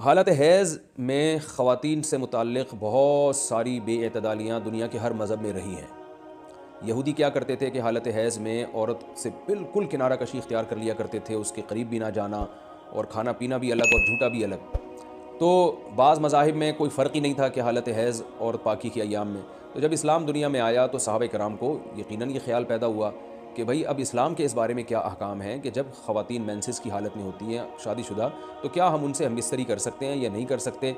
حالت حیض میں خواتین سے متعلق بہت ساری بے اعتدالیاں دنیا کے ہر مذہب میں رہی ہیں۔ یہودی کیا کرتے تھے کہ حالت حیض میں عورت سے بالکل کنارہ کشی اختیار کر لیا کرتے تھے، اس کے قریب بھی نہ جانا، اور کھانا پینا بھی الگ اور جھوٹا بھی الگ۔ تو بعض مذاہب میں کوئی فرق ہی نہیں تھا کہ حالت حیض اور پاکی کے ایام میں۔ تو جب اسلام دنیا میں آیا تو صحابہ کرام کو یقیناً یہ خیال پیدا ہوا کہ بھئی اب اسلام کے اس بارے میں کیا احکام ہیں کہ جب خواتین مینسز کی حالت میں ہوتی ہیں شادی شدہ، تو کیا ہم ان سے ہم بستری کر سکتے ہیں یا نہیں کر سکتے،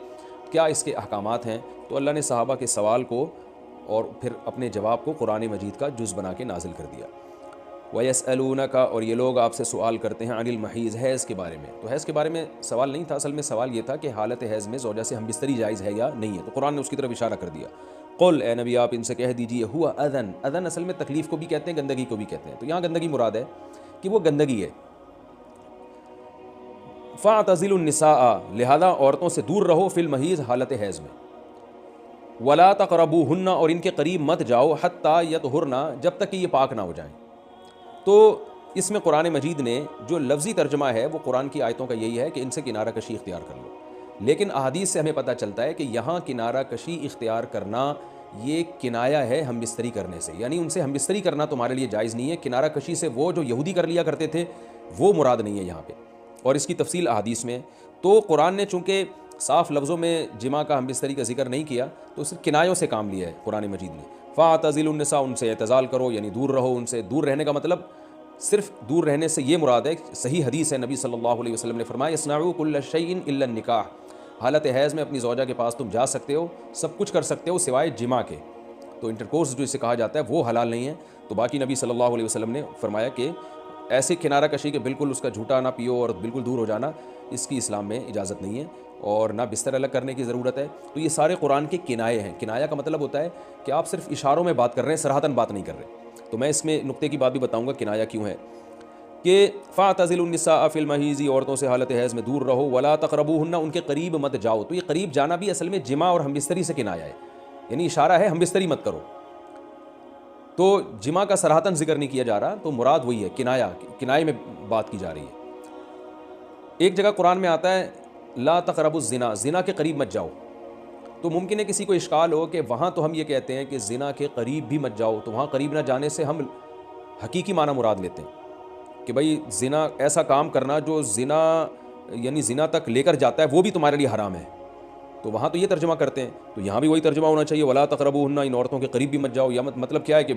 کیا اس کے احکامات ہیں۔ تو اللہ نے صحابہ کے سوال کو اور پھر اپنے جواب کو قرآن مجید کا جز بنا کے نازل کر دیا۔ وَيَسْأَلُونَكَ، اور یہ لوگ آپ سے سوال کرتے ہیں عن المحیض، حیض کے بارے میں۔ تو حیض کے بارے میں سوال نہیں تھا، اصل میں سوال یہ تھا کہ حالت حیض میں زوجہ سے ہم بستری جائز ہے یا نہیں ہے، تو قرآن نے اس کی طرف اشارہ کر دیا۔ قل، اے نبی آپ ان سے کہہ دیجئے، ہوا اذن، اذن اصل میں تکلیف کو بھی کہتے ہیں، گندگی کو بھی کہتے ہیں، تو یہاں گندگی مراد ہے کہ وہ گندگی ہے۔ فاعتزلوا النساء، لہذا عورتوں سے دور رہو، فی المحیض، حالت حیض میں۔ ولا تقربوہن، اور ان کے قریب مت جاؤ، حتی یطہرن، جب تک کہ یہ پاک نہ ہو جائیں۔ تو اس میں قرآن مجید نے جو لفظی ترجمہ ہے وہ قرآن کی آیتوں کا یہی ہے کہ ان سے کنارہ کشی اختیار کر لو، لیکن احادیث سے ہمیں پتہ چلتا ہے کہ یہاں کنارہ کشی اختیار کرنا یہ کنایہ ہے ہم بستری کرنے سے، یعنی ان سے ہم بستری کرنا تمہارے لیے جائز نہیں ہے۔ کنارہ کشی سے وہ جو یہودی کر لیا کرتے تھے وہ مراد نہیں ہے یہاں پہ، اور اس کی تفصیل احادیث میں۔ تو قرآن نے چونکہ صاف لفظوں میں جماع کا ہم بستری کا ذکر نہیں کیا تو اس کنایوں سے کام لیا ہے قرآن مجید نے۔ فاعتزلوا النساء، ان سے اعتزال کرو، یعنی دور رہو ان سے۔ دور رہنے کا مطلب صرف دور رہنے سے یہ مراد ہے، صحیح حدیث ہے، نبی صلی اللہ علیہ وسلم نے فرمایا اصنعوا کل شیء الا النکاح، حالت حیض میں اپنی زوجہ کے پاس تم جا سکتے ہو، سب کچھ کر سکتے ہو سوائے جماع کے، تو انٹرکورس جو اسے کہا جاتا ہے وہ حلال نہیں ہے۔ تو باقی نبی صلی اللہ علیہ وسلم نے فرمایا کہ ایسے کنارہ کشی کے بالکل اس کا جھوٹا نہ پیو اور بالکل دور ہو جانا، اس کی اسلام میں اجازت نہیں ہے، اور نہ بستر الگ کرنے کی ضرورت ہے۔ تو یہ سارے قرآن کے کنائے ہیں۔ کنایہ کا مطلب ہوتا ہے کہ آپ صرف اشاروں میں بات کر رہے ہیں، صراحتاً بات نہیں کر رہے۔ تو میں اس میں نقطے کی بات بھی بتاؤں گا کنایہ کیوں ہے، کہ فاعتزلوا النساء فی المحیض، عورتوں سے حالت حیض میں دور رہو، ولا تقربوہن، ان کے قریب مت جاؤ۔ تو یہ قریب جانا بھی اصل میں جماع اور ہم بستری سے کنایہ ہے، یعنی اشارہ ہے ہم بستری مت کرو۔ تو جماع کا صراحتاً ذکر نہیں کیا جا رہا، تو مراد وہی ہے کنایہ، کنائے میں بات کی جا رہی ہے۔ ایک جگہ قرآن میں آتا ہے لا تقربوا الزنا، زنا کے قریب مت جاؤ۔ تو ممکن ہے کسی کو اشکال ہو کہ وہاں تو ہم یہ کہتے ہیں کہ زنا کے قریب بھی مت جاؤ، تو وہاں قریب نہ جانے سے ہم حقیقی معنی مراد لیتے ہیں کہ بھئی زنا ایسا کام کرنا جو زنا یعنی زنا تک لے کر جاتا ہے وہ بھی تمہارے لیے حرام ہے، تو وہاں تو یہ ترجمہ کرتے ہیں، تو یہاں بھی وہی ترجمہ ہونا چاہیے ولا تقربوہن، ان عورتوں کے قریب بھی مت جاؤ۔ یا مطلب کیا ہے کہ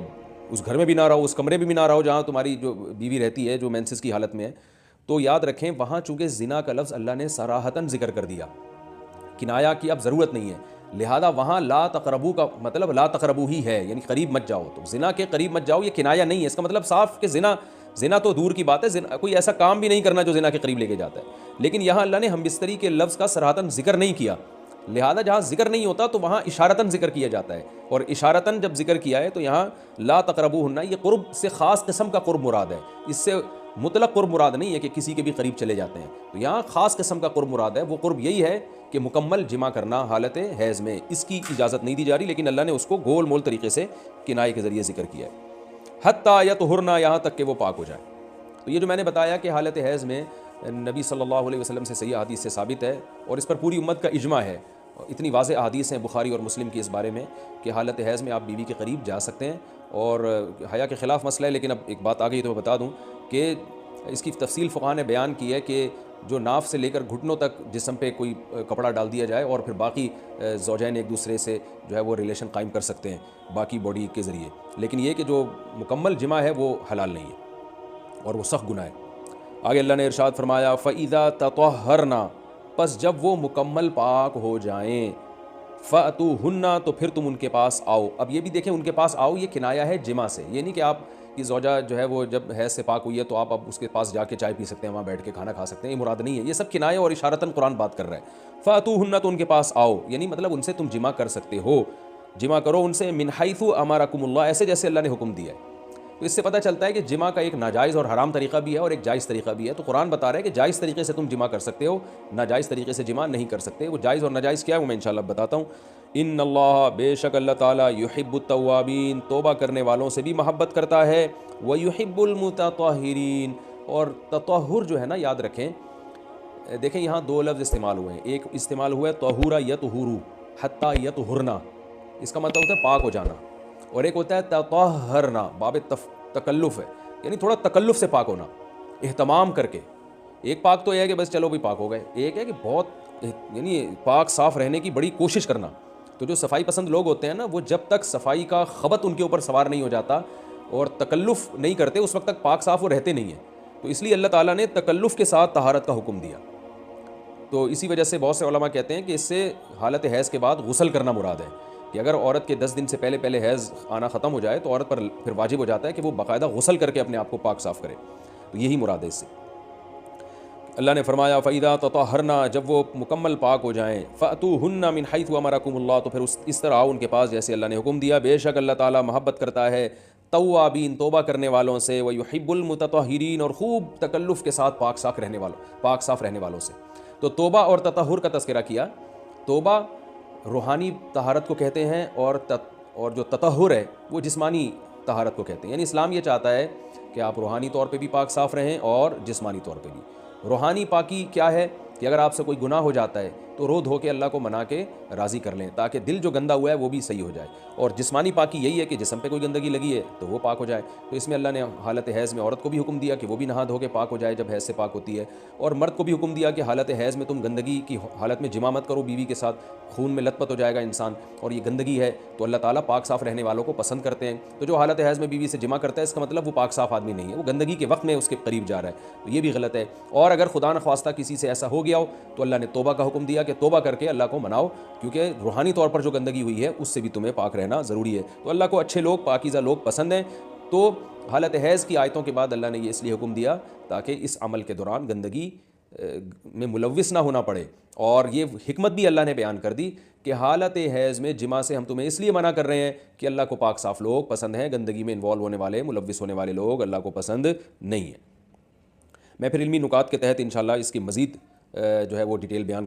اس گھر میں بھی نہ رہو، اس کمرے میں بھی نہ رہو جہاں تمہاری جو بیوی رہتی ہے جو مینسز کی حالت میں ہے۔ تو یاد رکھیں وہاں چونکہ زنا کا لفظ اللہ نے صراحتاً ذکر کر دیا، کنایہ کی اب ضرورت نہیں ہے، لہذا وہاں لا تقربو کا مطلب لا تقربو ہی ہے، یعنی قریب مت جاؤ۔ تو زنا کے قریب مت جاؤ یہ کنایہ نہیں ہے، اس کا مطلب صاف کہ زنا تو دور کی بات ہے، کوئی ایسا کام بھی نہیں کرنا جو زنا کے قریب لے کے جاتا ہے، لیکن یہاں اللہ نے ہم بستری کے لفظ کا صراحتاً ذکر نہیں کیا، لہذا جہاں ذکر نہیں ہوتا تو وہاں اشارتاً ذکر کیا جاتا ہے، اور اشارتاً جب ذکر کیا ہے تو یہاں لا تقربوہن، یہ قرب سے خاص قسم کا قرب مراد ہے، اس سے مطلق قرب مراد نہیں ہے کہ کسی کے بھی قریب چلے جاتے ہیں، تو یہاں خاص قسم کا قرب مراد ہے۔ وہ قرب یہی ہے کہ مکمل جمع کرنا حالت حیض میں، اس کی اجازت نہیں دی جا رہی، لیکن اللہ نے اس کو گول مول طریقے سے کنائے کے ذریعے ذکر کیا ہے، حتیٰ یطہرن، یہاں تک کہ وہ پاک ہو جائے۔ تو یہ جو میں نے بتایا کہ حالت حیض میں نبی صلی اللہ علیہ وسلم سے صحیح حدیث سے ثابت ہے، اور اس پر پوری امت کا اجماع ہے، اتنی واضح احادیث ہیں بخاری اور مسلم کی اس بارے میں کہ حالت حیض میں آپ بیوی کے قریب جا سکتے ہیں، اور حیا کے خلاف مسئلہ ہے، لیکن اب ایک بات آ گئی تو میں بتا دوں کہ اس کی تفصیل فقہاء نے بیان کی ہے کہ جو ناف سے لے کر گھٹنوں تک جسم پہ کوئی کپڑا ڈال دیا جائے، اور پھر باقی زوجین ایک دوسرے سے جو ہے وہ ریلیشن قائم کر سکتے ہیں باقی باڈی کے ذریعے، لیکن یہ کہ جو مکمل جمع ہے وہ حلال نہیں ہے اور وہ سخت گناہ ہے۔ آگے اللہ نے ارشاد فرمایا فَإِذَا تَطَهَّرْنَ، پس جب وہ مکمل پاک ہو جائیں، فَأْتُوهُنَّ، تو پھر تم ان کے پاس آؤ۔ اب یہ بھی دیکھیں ان کے پاس آؤ یہ کنایہ ہے جمع سے، یہ نہیں کہ آپ کی زوجہ جو ہے وہ جب حیض سے پاک ہوئی ہے تو آپ اب اس کے پاس جا کے چائے پی سکتے ہیں، وہاں بیٹھ کے کھانا کھا سکتے ہیں، یہ مراد نہیں ہے، یہ سب کنایہ اور اشارتاً قرآن بات کر رہا ہے۔ فَأْتُوهُنَّ، تو ان کے پاس آؤ، یعنی مطلب ان سے تم جمع کر سکتے ہو، جمع کرو ان سے، من حیث امرکم اللہ، ایسے جیسے اللہ نے حکم دیا ہے۔ تو اس سے پتہ چلتا ہے کہ جمع کا ایک ناجائز اور حرام طریقہ بھی ہے اور ایک جائز طریقہ بھی ہے، تو قرآن بتا رہا ہے کہ جائز طریقے سے تم جمع کر سکتے ہو، ناجائز طریقے سے جمع نہیں کر سکتے۔ وہ جائز اور ناجائز کیا ہے وہ میں انشاءاللہ بتاتا ہوں۔ ان اللہ، بے شک اللہ تعالیٰ، یحب التوابین، توبہ کرنے والوں سے بھی محبت کرتا ہے، ویحب المتطہرین، اور تطہر جو ہے نا یاد رکھیں دیکھیں یہاں دو لفظ استعمال ہوئے ہیں. ایک استعمال ہوا ہے طہورا یطہرو حتی یطہرنا, اس کا مطلب ہوتا ہے پاک ہو جانا, اور ایک ہوتا ہے تطہرنا, باب تکلف ہے, یعنی تھوڑا تکلف سے پاک ہونا, اہتمام کر کے. ایک پاک تو یہ ہے کہ بس چلو بھی پاک ہو گئے, ایک ہے کہ بہت یعنی پاک صاف رہنے کی بڑی کوشش کرنا. تو جو صفائی پسند لوگ ہوتے ہیں نا, وہ جب تک صفائی کا خبط ان کے اوپر سوار نہیں ہو جاتا اور تکلف نہیں کرتے, اس وقت تک پاک صاف وہ رہتے نہیں ہیں. تو اس لیے اللہ تعالیٰ نے تکلف کے ساتھ طہارت کا حکم دیا. تو اسی وجہ سے بہت سے علماء کہتے ہیں کہ اس سے حالت حیض کے بعد غسل کرنا مراد ہے, کہ اگر عورت کے 10 دن سے پہلے حیض آنا ختم ہو جائے تو عورت پر پھر واجب ہو جاتا ہے کہ وہ باقاعدہ غسل کر کے اپنے آپ کو پاک صاف کرے. تو یہی مراد ہے اس سے. اللہ نے فرمایا فَإِذَا تَطَهَّرْنَا, جب وہ مکمل پاک ہو جائیں, فَأْتُوهُنَّ مِنْ حَيْثُ أَمَرَكُمُ اللَّهُ, تو پھر اس طرح آؤ ان کے پاس جیسے اللہ نے حکم دیا. بے شک اللہ تعالیٰ محبت کرتا ہے توابین, توبہ کرنے والوں سے, وَيُحِبُّ الْمُتَطَهِّرِينَ, اور خوب تکلف کے ساتھ پاک صاف رہنے والوں سے. تو توبہ اور تطہر کا تذکرہ کیا. توبہ روحانی طہارت کو کہتے ہیں, اور جو تطہر ہے وہ جسمانی طہارت کو کہتے ہیں. یعنی اسلام یہ چاہتا ہے کہ آپ روحانی طور پہ بھی پاک صاف رہیں اور جسمانی طور پہ بھی. روحانی پاکی کیا ہے کہ اگر آپ سے کوئی گناہ ہو جاتا ہے تو رو دھو کے اللہ کو منا کے راضی کر لیں, تاکہ دل جو گندا ہوا ہے وہ بھی صحیح ہو جائے. اور جسمانی پاکی یہی ہے کہ جسم پہ کوئی گندگی لگی ہے تو وہ پاک ہو جائے. تو اس میں اللہ نے حالت حیض میں عورت کو بھی حکم دیا کہ وہ بھی نہا دھو کے پاک ہو جائے جب حیض سے پاک ہوتی ہے, اور مرد کو بھی حکم دیا کہ حالت حیض میں تم گندگی کی حالت میں جمع مت کرو بیوی کے ساتھ, خون میں لت پت ہو جائے گا انسان, اور یہ گندگی ہے. تو اللہ تعالیٰ پاک صاف رہنے والوں کو پسند کرتے ہیں. تو جو حالت حیض میں بیوی سے جمع کرتا ہے اس کا مطلب وہ پاک صاف آدمی نہیں ہے, وہ گندگی کے وقت میں اس کے قریب جا رہا ہے, تو یہ بھی غلط ہے. اور اگر خدا نخواستہ کسی سے ایسا ہو گیا ہو تو اللہ نے توبہ کا حکم دیا کہ توبہ کر کے اللہ کو مناؤ, کیونکہ روحانی طور پر جو گندگی ہوئی ہے اس سے بھی تمہیں پاک رہنا ضروری ہے. تو اللہ کو اچھے لوگ, پاکیزہ لوگ پسند ہیں. تو حالت حیض کی آیتوں کے بعد اللہ نے یہ اس لیے حکم دیا تاکہ اس عمل کے دوران گندگی میں ملوث نہ ہونا پڑے. اور یہ حکمت بھی اللہ نے بیان کر دی کہ حالت حیض میں جمع سے ہم تمہیں اس لیے منع کر رہے ہیں کہ اللہ کو پاک صاف لوگ پسند ہیں, گندگی میں انوالو ہونے والے, ملوث ہونے والے لوگ اللہ کو پسند نہیں ہیں. میں پھر علمی نکات کے تحت انشاءاللہ اس کی مزید جو ہے وہ ڈیٹیل بیان